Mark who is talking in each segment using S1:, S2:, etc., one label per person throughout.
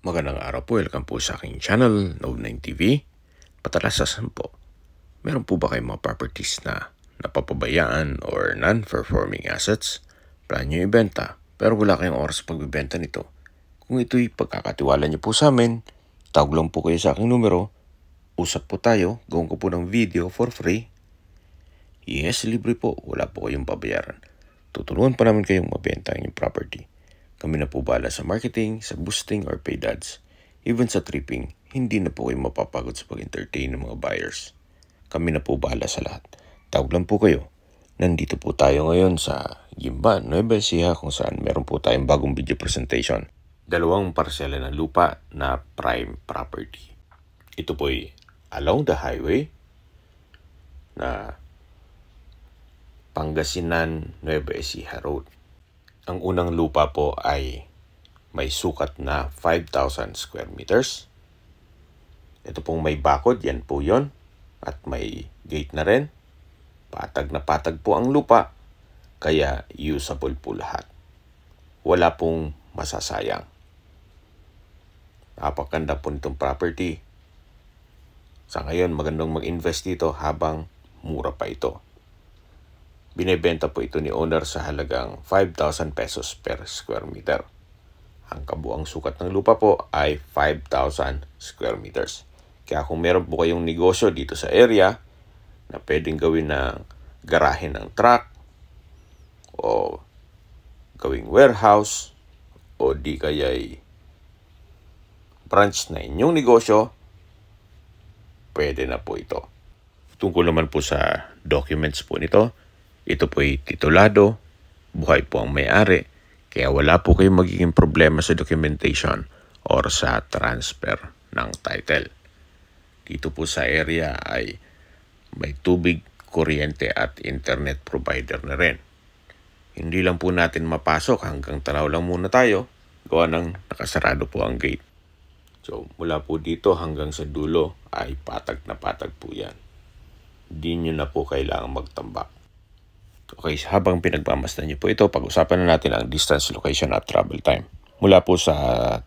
S1: Magandang araw po, welcome po sa aking channel, Nov9 TV. Patalasasan po, meron po ba kayong mga properties na napapabayaan or non-performing assets? Plan nyo ibenta, pero wala kayong oras pagbibenta nito. Kung ito'y pagkakatiwala nyo po sa amin, tawag lang po kayo sa aking numero, usap po tayo, gawin ko po ng video for free. Yes, libre po, wala po kayong babayaran. Tutulungan pa namin kayong mabenta ang inyong property. Kami na po bahala sa marketing, sa boosting or paid ads. Even sa tripping, hindi na po kayo mapapagod sa pag-entertain ng mga buyers. Kami na po bahala sa lahat. Tawag lang po kayo. Nandito po tayo ngayon sa Gimba, Nueva Ecija, kung saan meron po tayong bagong video presentation. Dalawang parsela ng lupa na prime property. Ito po'y along the highway na Pangasinan, Nueva Ecija Road. Ang unang lupa po ay may sukat na 5,000 square meters. Ito pong may bakod, yan po yon. At may gate na rin. Patag na patag po ang lupa, kaya usable po lahat. Wala pong masasayang. Napakaganda po nitong property. Sa ngayon, magandang mag-invest dito habang mura pa ito. Binebenta po ito ni owner sa halagang 5,000 pesos per square meter. Ang kabuang sukat ng lupa po ay 5,000 square meters. Kaya kung meron po kayong negosyo dito sa area na pwedeng gawin ng garahe ng truck o gawing warehouse o di kaya'y branch na inyong negosyo, pwede na po ito. Tungkol naman po sa documents po nito, ito po ay titulado, buhay po ang may-ari, kaya wala po kayong magiging problema sa documentation or sa transfer ng title. Dito po sa area ay may tubig, kuryente at internet provider na rin. Hindi lang po natin mapasok, hanggang tanaw lang muna tayo, gawa ng nakasarado po ang gate. So mula po dito hanggang sa dulo ay patag na patag po yan. Hindi nyo na po kailangang magtambak. Okay, habang pinagmamasdan niyo po ito, pag-usapan na natin ang distance, location at travel time. Mula po sa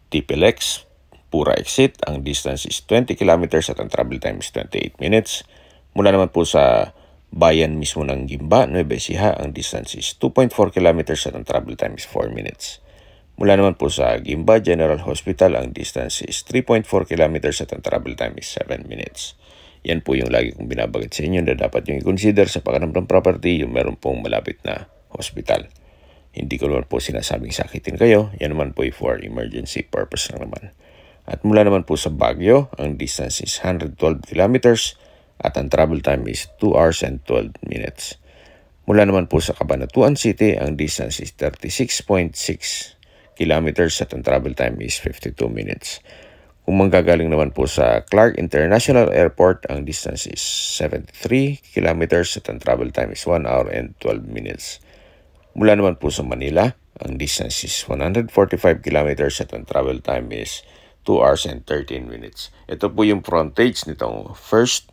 S1: TPLX, Pura exit, ang distance is 20 kilometers at ang travel time is 28 minutes. Mula naman po sa bayan mismo ng Gimba, Nueva Ecija, ang distance is 2.4 kilometers at ang travel time is 4 minutes. Mula naman po sa Gimba General Hospital, ang distance is 3.4 kilometers at ang travel time is 7 minutes. Yan po yung lagi kong binabanggit sa inyo na dapat yung i-consider sa paghanap ng property, yung meron pong malapit na hospital. Hindi ko naman po sinasabing sakitin kayo, yan naman po for emergency purpose lang naman. At mula naman po sa Baguio, ang distance is 112 kilometers at ang travel time is 2 hours and 12 minutes. Mula naman po sa Cabanatuan City, ang distance is 36.6 kilometers at ang travel time is 52 minutes. Kung manggagaling naman po sa Clark International Airport, ang distance is 73 kilometers at ang travel time is 1 hour and 12 minutes. Mula naman po sa Manila, ang distance is 145 kilometers at ang travel time is 2 hours and 13 minutes. Ito po yung frontage nitong first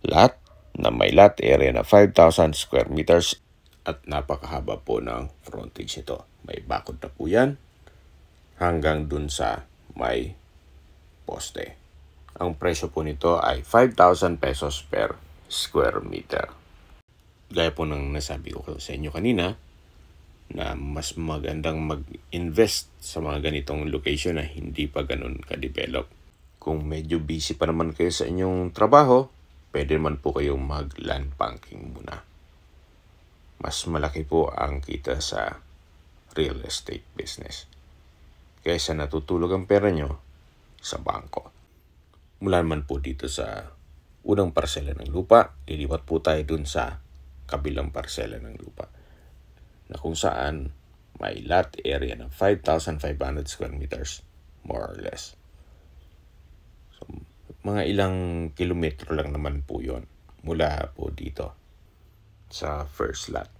S1: lot na may lot area na 5,000 square meters at napakahaba po ng frontage nito. May bakod na po yan hanggang dun sa may poste. Ang presyo po nito ay 5,000 pesos per square meter. Gaya po ng nasabi ko sa inyo kanina na mas magandang mag-invest sa mga ganitong location na hindi pa ganun ka-develop. Kung medyo busy pa naman kayo sa inyong trabaho, pwede naman po kayong mag-land banking muna. Mas malaki po ang kita sa real estate business kaysa natutulog ang pera nyo sa bangko. Mula naman po dito sa unang parsela ng lupa, lilipat po tayo dun sa kabilang parsela ng lupa na kung saan may lot area ng 5,500 square meters more or less. So, mga ilang kilometro lang naman po yon mula po dito sa first lot.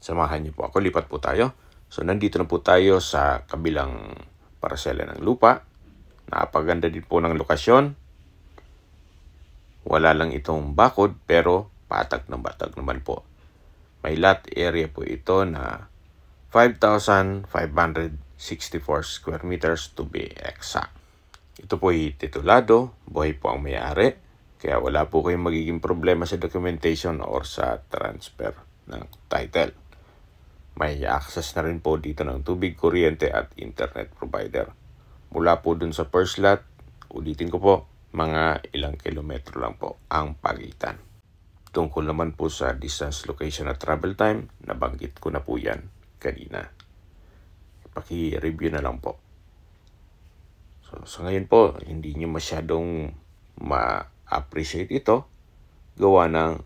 S1: Samahan niyo po ako, lipat po tayo. So nandito na po tayo sa kabilang parsela ng lupa. Napaganda din po ng lokasyon. Wala lang itong bakod pero patag na batag naman po. May lot area po ito na 5,564 square meters to be exact. Ito po ay titulado, buhay po ang may-ari, kaya wala po kayong magiging problema sa documentation or sa transfer ng title. May access na rin po dito ng tubig, kuryente at internet provider. Mula po dun sa first lot, ulitin ko po, mga ilang kilometro lang po ang pagitan. Tungkol naman po sa distance, location at travel time, nabanggit ko na po yan kanina. Paki-review na lang po. So, sa ngayon po, hindi nyo masyadong ma-appreciate ito gawa ng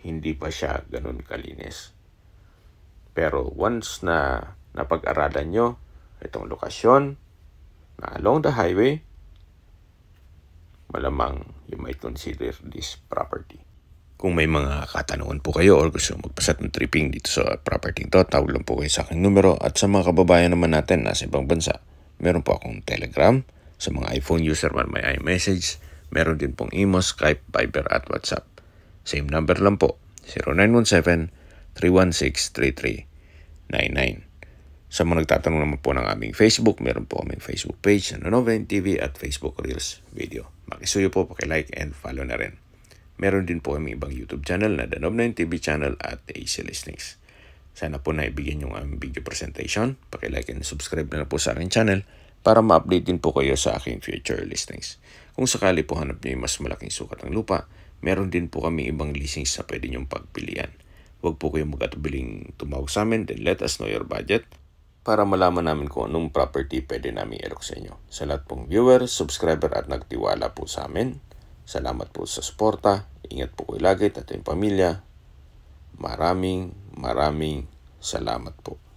S1: hindi pa siya ganun kalinis. Pero once na napag-aralan nyo itong lokasyon na along the highway, malamang you might consider this property. Kung may mga katanungan po kayo or gusto magpasat ng tripping dito sa property to, tawag lang po kayo sa aking numero. At sa mga kababayan naman natin nasa ibang bansa, meron po akong Telegram. Sa mga iPhone user man may iMessage. Meron din pong Imo, Skype, Viber at WhatsApp. Same number lang po, 0917-316-3399. Sa mga nagtatanong naman po ng aming Facebook, meron po kaming Facebook page na Noven TV at Facebook Reels video. Makisuyo po, pakilike and follow na rin. Meron din po kami ibang YouTube channel na The Noven TV channel at The Easy Listenings. Sana po naibigyan yung aming video presentation. Pakilike and subscribe na po sa aking channel para ma-update din po kayo sa aking future listings. Kung sakali po hanap niyo yung mas malaking sukat ng lupa, meron din po kami ibang listings na pwede niyong pagpilian. Huwag po kayong mag-atubiling tumawag sa amin, then let us know your budget para malaman namin kung anong property pwede namin i-alok sa inyo. Sa lahat pong viewer, subscriber at nagtiwala po sa amin, salamat po sa suporta. Ingat po kayo lagi at yung pamilya. Maraming salamat po.